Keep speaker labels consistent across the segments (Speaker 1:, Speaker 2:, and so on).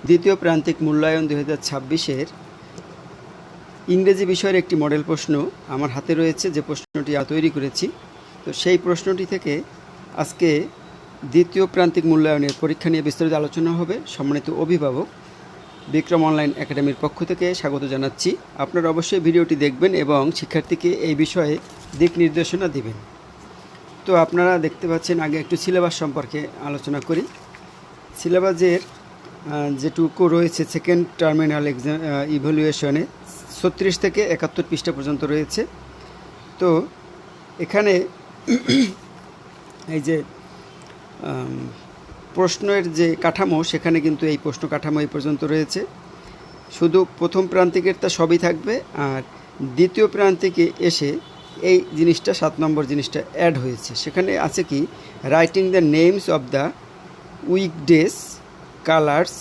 Speaker 1: দ্বিতীয় প্রান্তিক মূল্যায়ন 2026-এর ইংরেজি বিষয়ের একটি মডেল প্রশ্ন আমার হাতে রয়েছে, যে প্রশ্নটি তৈরি করেছি। তো সেই প্রশ্নটি থেকে আজকে দ্বিতীয় প্রান্তিক মূল্যায়নের পরীক্ষা নিয়ে বিস্তারিত আলোচনা হবে। সম্মানিত অভিভাবক, বিক্রম অনলাইন একাডেমির পক্ষ থেকে স্বাগত জানাচ্ছি। আপনারা অবশ্যই ভিডিওটি দেখবেন এবং শিক্ষার্থীকে এই বিষয়ে দিক নির্দেশনা দিবেন। তো আপনারা দেখতে পাচ্ছেন, আগে একটু সিলেবাস সম্পর্কে আলোচনা করি। সিলেবাসের যেটুকু রয়েছে সেকেন্ড টার্মিনাল এক্সাম ইভ্যালুয়েশনে 36 থেকে 71 পৃষ্ঠা পর্যন্ত রয়েছে। তো এখানে এই যে প্রশ্নের যে কাঠামো, সেখানে কিন্তু এই প্রশ্ন কাঠামো এই পর্যন্ত রয়েছে। শুধু প্রথম প্রান্তিকেরটা সবই থাকবে, আর দ্বিতীয় প্রান্তিকে এসে এই জিনিসটা 7 নম্বর জিনিসটা অ্যাড হয়েছে। সেখানে আছে কি, writing the names of the weekdays, colours,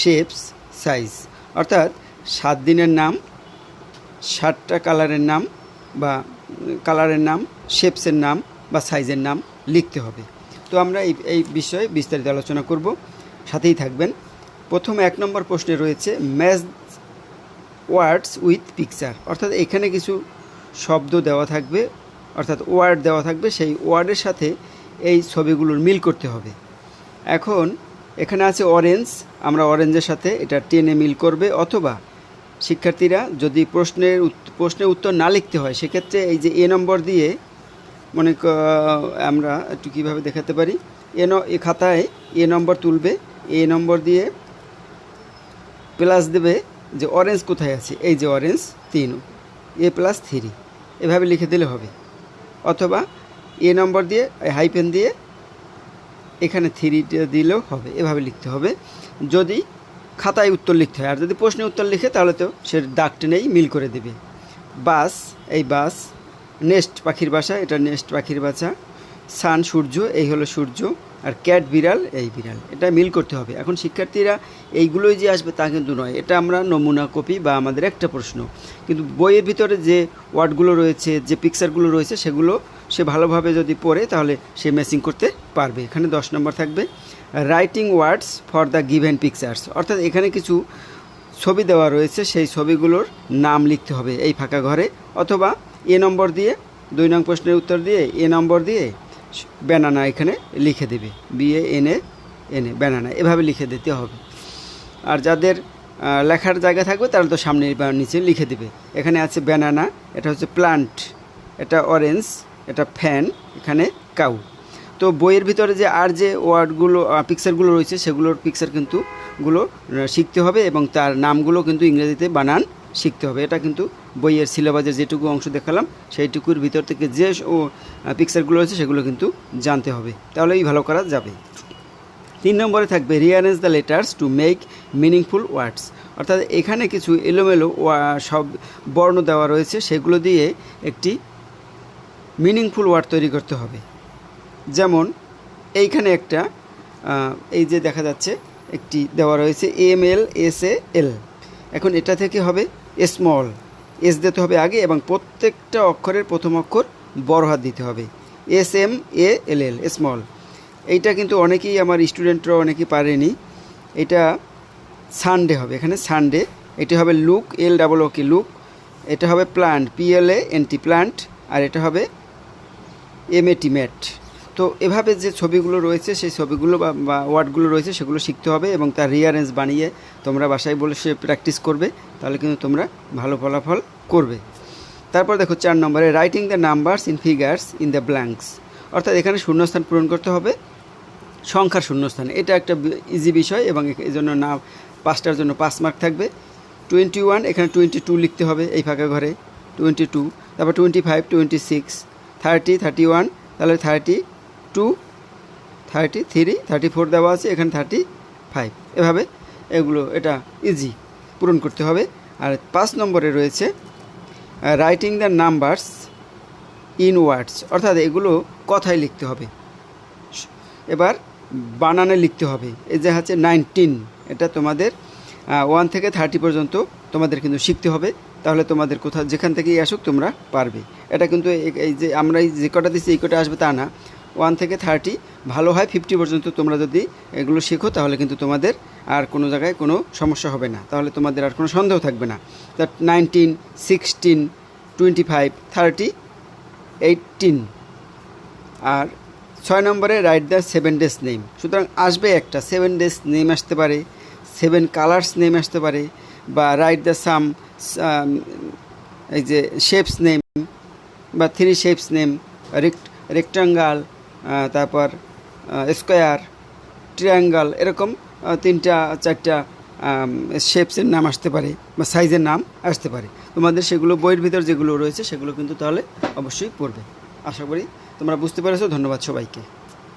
Speaker 1: shapes, size. অর্থাৎ 7 দিনের নাম, 7টা কালারের নাম বা কালারের নাম, শেপসের নাম বা সাইজের নাম লিখতে হবে। তো আমরা এই বিষয়ে বিস্তারিত আলোচনা করব, সাথেই থাকবেন। প্রথম 1 নম্বর প্রশ্নে রয়েছে ম্যাচ ওয়ার্ডস উইথ পিকচার। অর্থাৎ এখানে কিছু শব্দ দেওয়া থাকবে, অর্থাৎ ওয়ার্ড দেওয়া থাকবে, সেই ওয়ার্ডের সাথে এই ছবিগুলোর মিল করতে হবে। এখন এখানে আছে অরেঞ্জ, আমরা অরেঞ্জের সাথে এটা টেনে মিল করবে, অথবা শিক্ষার্থীরা যদি প্রশ্নের উত্তর না লিখতে হয়, সেক্ষেত্রে এই যে এ নম্বর দিয়ে আমরা একটু কীভাবে দেখাতে পারি, এ খাতায় এ নম্বর তুলবে, এ নম্বর দিয়ে প্লাস দেবে যে অরেঞ্জ কোথায় আছে, এই যে অরেঞ্জ 3, A+3, এভাবে লিখে দিলে হবে। অথবা এ নম্বর দিয়ে হাইপেন দিয়ে এখানে 3 দিলেও হবে, এভাবে লিখতে হবে যদি খাতায় উত্তর লিখতে হয়। আর যদি প্রশ্নে উত্তর লিখে তাহলে তো সে দাগ টেনেই মিল করে দেবে। বাস, এই বাস। নেস্ট, পাখির বাসা, এটা নেস্ট, পাখির বাসা। সান, সূর্য, এই হলো সূর্য। আর ক্যাট, বিড়াল, এই বিড়াল। এটা মিল করতে হবে। এখন শিক্ষার্থীরা এইগুলোই যে আসবে তা কিন্তু নয়, এটা আমরা নমুনা কপি বা আমাদের একটা প্রশ্ন। কিন্তু বইয়ের ভিতরে যে ওয়ার্ডগুলো রয়েছে, যে পিকচারগুলো রয়েছে, সেগুলো সে ভালোভাবে যদি পড়ে তাহলে সে ম্যাচিং করতে পারবে। এখানে 10 নম্বর থাকবে writing words for the given pictures. অর্থাৎ এখানে কিছু ছবি দেওয়া রয়েছে, সেই ছবিগুলোর নাম লিখতে হবে এই ফাঁকা ঘরে। অথবা এ নম্বর দিয়ে 2 নং প্রশ্নের উত্তর দিয়ে এ নম্বর দিয়ে ব্যানানা এখানে লিখে দেবে, BANANA, ব্যানানা, এভাবে লিখে দিতে হবে। আর যাদের লেখার জায়গা থাকবে তারা তো সামনে বা নিচে লিখে দেবে। এখানে আছে ব্যানানা, এটা হচ্ছে প্লান্ট, এটা অরেঞ্জ, এটা ফ্যান, এখানে কাউ। তো বইয়ের ভিতরে যে আর যে ওয়ার্ডগুলো পিকচারগুলো রয়েছে, সেগুলোর পিকচার কিন্তু শিখতে হবে এবং তার নামগুলো কিন্তু ইংরেজিতে বানান শিখতে হবে। এটা কিন্তু বইয়ের সিলেবাসের যেটুকু অংশ দেখালাম সেইটুকুর ভিতর থেকে যে পিকচারগুলো রয়েছে সেগুলো কিন্তু জানতে হবে, তাহলেই ভালো করা যাবে। 3 নম্বরে থাকবে rearrange the letters to make meaningful ওয়ার্ডস। অর্থাৎ এখানে কিছু এলোমেলো সব বর্ণ দেওয়া রয়েছে, সেগুলো দিয়ে একটি মিনিংফুল ওয়ার্ড তৈরি করতে হবে। যেমন এইখানে একটা এই যে দেখা যাচ্ছে একটি দেওয়া রয়েছে MLSAL। এখন এটা থেকে হবে স্মল, এস দিতে হবে আগে এবং প্রত্যেকটা অক্ষরের প্রথম অক্ষর বড় হাত দিতে হবে, SMALL, স্মল। এইটা কিন্তু অনেকেই আমার স্টুডেন্টরা অনেকেই পারেনি। এটা সানডে হবে, এখানে সানডে। এটি হবে লুক, LOOK, লুক। এটা হবে প্লান্ট, PLANT, প্লান্ট। আর এটা হবে MAT, ম্যাট। তো এভাবে যে ছবিগুলো রয়েছে, সেই ছবিগুলো বা ওয়ার্ডগুলো রয়েছে, সেগুলো শিখতে হবে এবং তার রিঅ্যারেঞ্জ বানিয়ে তোমরা বাসায় বসে প্র্যাকটিস করবে, তাহলে কিন্তু তোমরা ভালো ফলাফল করবে। তারপর দেখো 4 নম্বরে writing the numbers in figures in the blanks. অর্থাৎ এখানে শূন্যস্থান পূরণ করতে হবে, সংখ্যার শূন্যস্থান। এটা একটা ইজি বিষয় এবং এই জন্য 5টার জন্য 5 মার্ক থাকবে। 21, এখানে 22 লিখতে হবে এই ফাঁকা ঘরে, 22। তারপর 25, 26, 30, 31, তাহলে 32, 33, 34 দেওয়া আছে, এখানে 35। এভাবে এটা ইজি পূরণ করতে হবে। আর 5 নম্বরে রয়েছে writing the numbers in words. অর্থাৎ এগুলো কথায় লিখতে হবে, এবার বানানে লিখতে হবে। এই যে হচ্ছে 19, এটা তোমাদের 1 থেকে 30 পর্যন্ত তোমাদের কিন্তু শিখতে হবে, তাহলে তোমাদের কোথাও যেখান থেকেই আসুক তোমরা পারবে। এটা কিন্তু এই যে আমরা যে কটা দিচ্ছি এই কটা আসবে তা না, 1 থেকে 30 ভালো হয় 50 পর্যন্ত তোমরা যদি এগুলো শেখো তাহলে কিন্তু তোমাদের আর কোনো জায়গায় কোনো সমস্যা হবে না, তাহলে তোমাদের আর কোনো সন্দেহ থাকবে না। তা 19, 16, 25, 30, 18 আর 6 নম্বরে রাইট দ্য 7 ডেজ নেম। সুতরাং আসবে একটা 7 ডেজ নেম আসতে পারে, 7 কালার্স নেম আসতে পারে, বা রাইট দ্য সাম এই যে শেপস নেম বা 3 শেপস নেম, রেক্টাঙ্গাল, তারপর স্কোয়ার, ট্রায়াঙ্গল, এরকম 3টা 4টা শেপসের নাম আসতে পারে বা সাইজের নাম আসতে পারে। তোমাদের সেগুলো বইয়ের ভিতর যেগুলো রয়েছে সেগুলো কিন্তু তাহলে অবশ্যই পড়বে। আশা করি তোমরা বুঝতে পেরেছো। ধন্যবাদ সবাইকে।